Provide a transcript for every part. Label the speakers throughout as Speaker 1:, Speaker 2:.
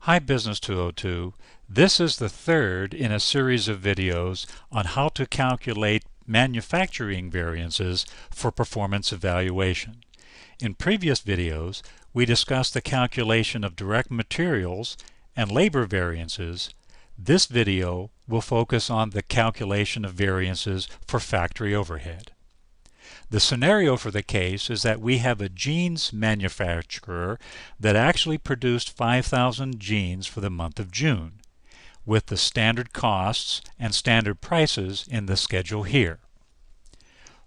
Speaker 1: Hi Business 202. This is the third in a series of videos on how to calculate manufacturing variances for performance evaluation. In previous videos, we discussed the calculation of direct materials and labor variances. This video will focus on the calculation of variances for factory overhead. The scenario for the case is that we have a jeans manufacturer that actually produced 5,000 jeans for the month of June, with the standard costs and standard prices in the schedule here.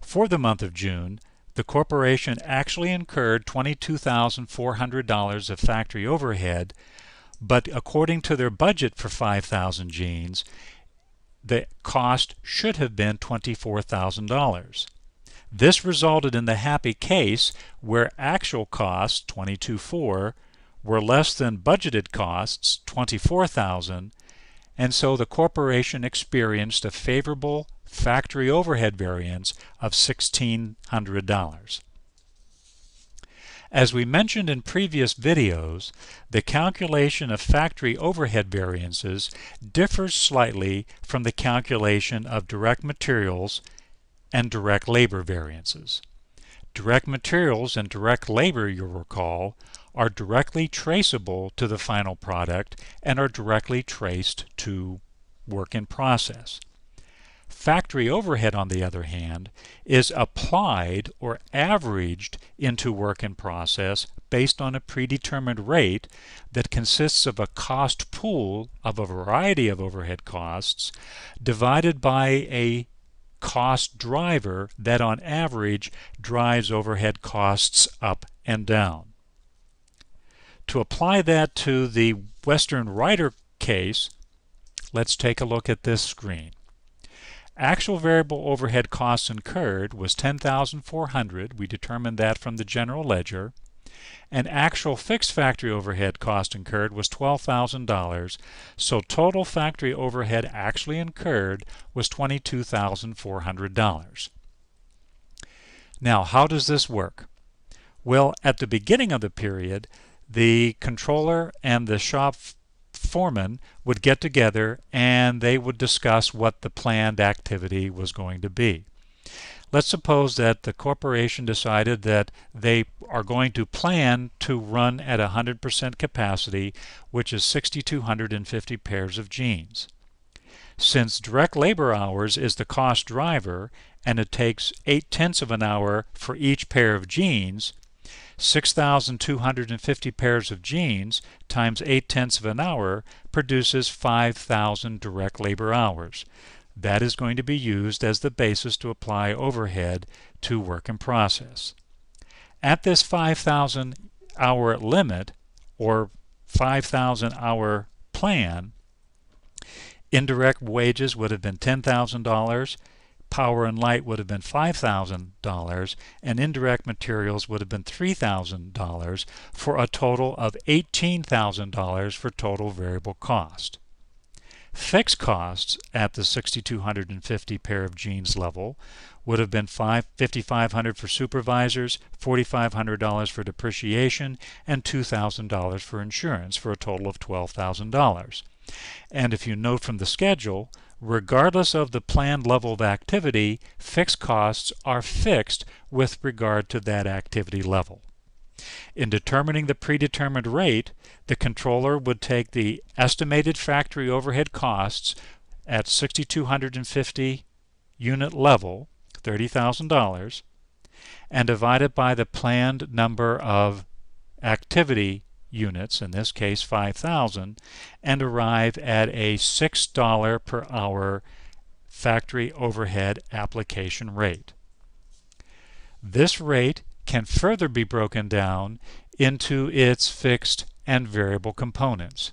Speaker 1: For the month of June, the corporation actually incurred $22,400 of factory overhead, but according to their budget for 5,000 jeans, the cost should have been $24,000. This resulted in the happy case where actual costs, $22,400, were less than budgeted costs, $24,000, and so the corporation experienced a favorable factory overhead variance of $1,600. As we mentioned in previous videos, the calculation of factory overhead variances differs slightly from the calculation of direct materials and direct labor variances. Direct materials and direct labor, you'll recall, are directly traceable to the final product and are directly traced to work in process. Factory overhead, on the other hand, is applied or averaged into work in process based on a predetermined rate that consists of a cost pool of a variety of overhead costs divided by a cost driver that on average drives overhead costs up and down. To apply that to the Western Writer case, let's take a look at this screen. Actual variable overhead costs incurred was $10,400. We determined that from the general ledger. And actual fixed factory overhead cost incurred was $12,000, so total factory overhead actually incurred was $22,400. Now, how does this work? Well, at the beginning of the period, the controller and the shop foreman would get together and they would discuss what the planned activity was going to be. Let's suppose that the corporation decided that they are going to plan to run at 100% capacity, which is 6,250 pairs of jeans. Since direct labor hours is the cost driver and it takes 0.8 of an hour for each pair of jeans, 6,250 pairs of jeans times 0.8 of an hour produces 5,000 direct labor hours. That is going to be used as the basis to apply overhead to work in process. At this 5,000 hour limit, or 5,000 hour plan, indirect wages would have been $10,000, power and light would have been $5,000, and indirect materials would have been $3,000 for a total of $18,000 for total variable cost. Fixed costs at the 6,250 pair of jeans level would have been $5,500 for supervisors, $4,500 for depreciation, and $2,000 for insurance, for a total of $12,000. And if you note from the schedule, regardless of the planned level of activity, fixed costs are fixed with regard to that activity level. In determining the predetermined rate, the controller would take the estimated factory overhead costs at 6,250 unit level, $30,000, and divide it by the planned number of activity units, in this case 5,000, and arrive at a $6 per hour factory overhead application rate. This rate can further be broken down into its fixed and variable components.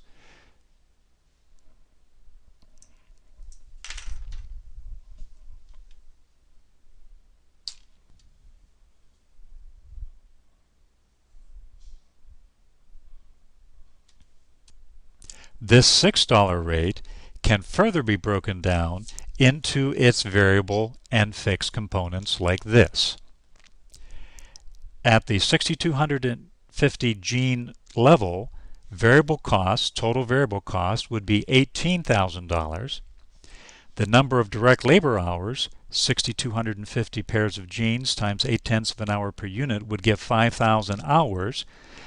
Speaker 1: This $6 rate can further be broken down into its variable and fixed components like this. At the 6,250 gene level, variable costs, total variable cost, would be $18,000. The number of direct labor hours, 6,250 pairs of jeans times 0.8 of an hour per unit, would give 5,000 hours.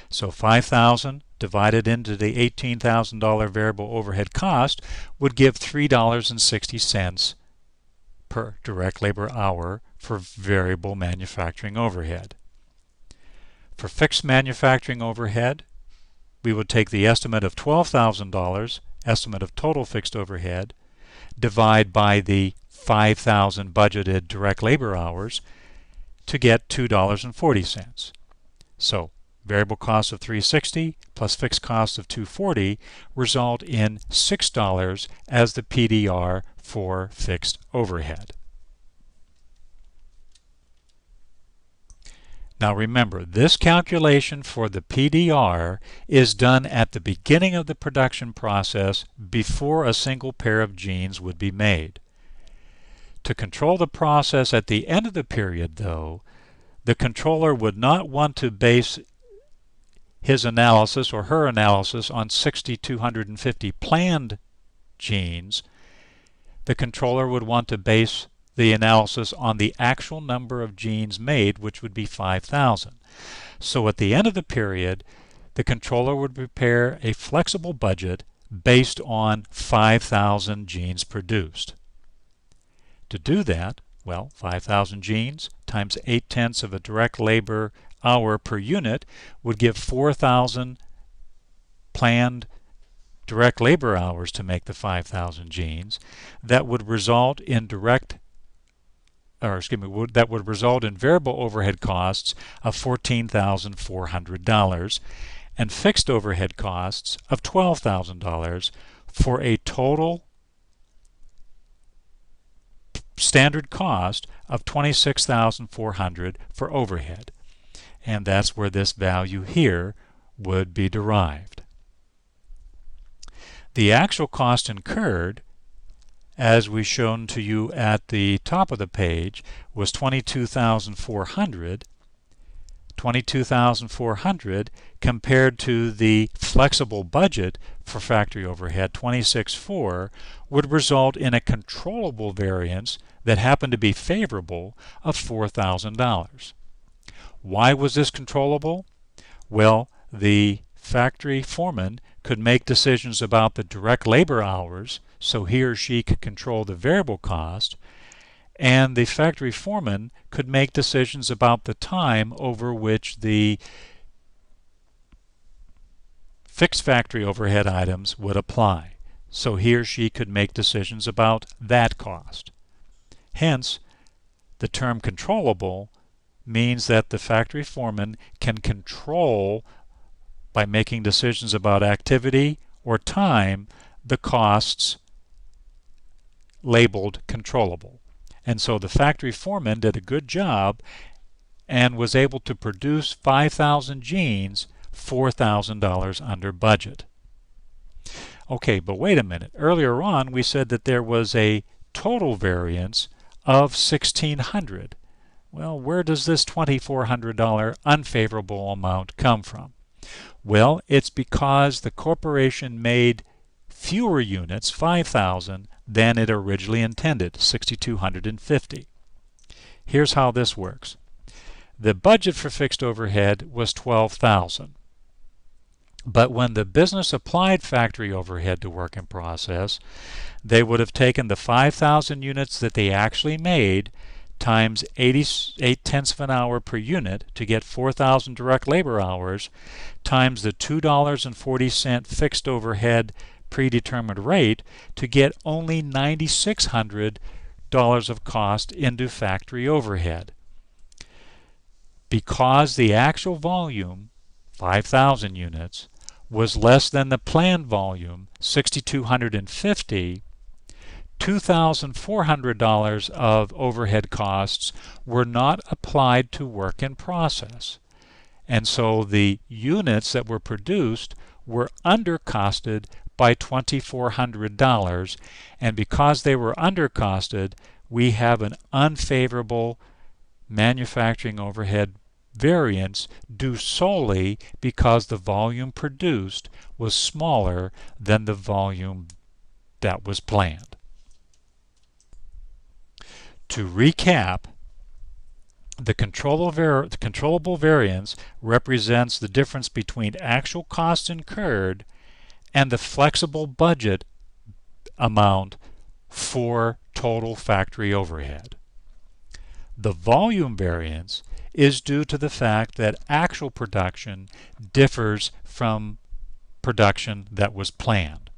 Speaker 1: So 5,000 divided into the $18,000 variable overhead cost would give $3.60 per direct labor hour for variable manufacturing overhead. For fixed manufacturing overhead, we would take the estimate of $12,000, estimate of total fixed overhead, divide by the 5,000 budgeted direct labor hours to get $2.40. So variable cost of $3.60 plus fixed cost of $2.40 result in $6 as the PDR for fixed overhead. Now remember, this calculation for the PDR is done at the beginning of the production process before a single pair of jeans would be made. To control the process at the end of the period, though, the controller would not want to base his analysis or her analysis on 6,250 planned jeans. The controller would want to base the analysis on the actual number of jeans made, which would be 5,000. So at the end of the period, the controller would prepare a flexible budget based on 5,000 jeans produced. To do that, well, 5,000 jeans times 0.8 of a direct labor hour per unit would give 4,000 planned direct labor hours to make the 5,000 jeans. That would result in that would result in variable overhead costs of $14,400 and fixed overhead costs of $12,000 for a total standard cost of $26,400 for overhead. And that's where this value here would be derived. The actual cost incurred, as we shown to you at the top of the page, was $22,400. $22,400 compared to the flexible budget for factory overhead, $26,400, would result in a controllable variance that happened to be favorable of $4,000. Why was this controllable? Well, the factory foreman could make decisions about the direct labor hours, so he or she could control the variable cost, and the factory foreman could make decisions about the time over which the fixed factory overhead items would apply, so he or she could make decisions about that cost. Hence, the term controllable means that the factory foreman can control, by making decisions about activity or time, the costs labeled controllable. And so the factory foreman did a good job and was able to produce 5,000 jeans $4,000 under budget. Okay, but wait a minute. Earlier on we said that there was a total variance of $1,600. Well, where does this $2,400 unfavorable amount come from? Well, it's because the corporation made fewer units, 5,000, than it originally intended, 6,250. Here's how this works. The budget for fixed overhead was $12,000. But when the business applied factory overhead to work in process, they would have taken the 5,000 units that they actually made times 0.8 of an hour per unit to get 4,000 direct labor hours times the $2.40 fixed overhead predetermined rate to get only $9,600 of cost into factory overhead. Because the actual volume, 5,000 units, was less than the planned volume, 6,250, $2,400 of overhead costs were not applied to work in process. And so the units that were produced were undercosted by $2,400, and because they were undercosted, we have an unfavorable manufacturing overhead variance due solely because the volume produced was smaller than the volume that was planned. To recap, the controllable variance represents the difference between actual cost incurred and the flexible budget amount for total factory overhead. The volume variance is due to the fact that actual production differs from production that was planned.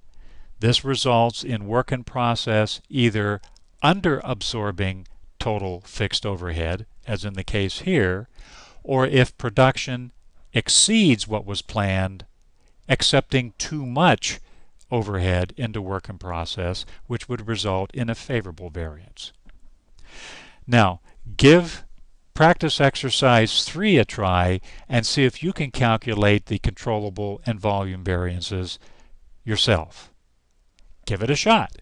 Speaker 1: This results in work in process either under-absorbing total fixed overhead, as in the case here, or if production exceeds what was planned, accepting too much overhead into work in process, which would result in a favorable variance. Now, give practice exercise 3 a try and see if you can calculate the controllable and volume variances yourself. Give it a shot.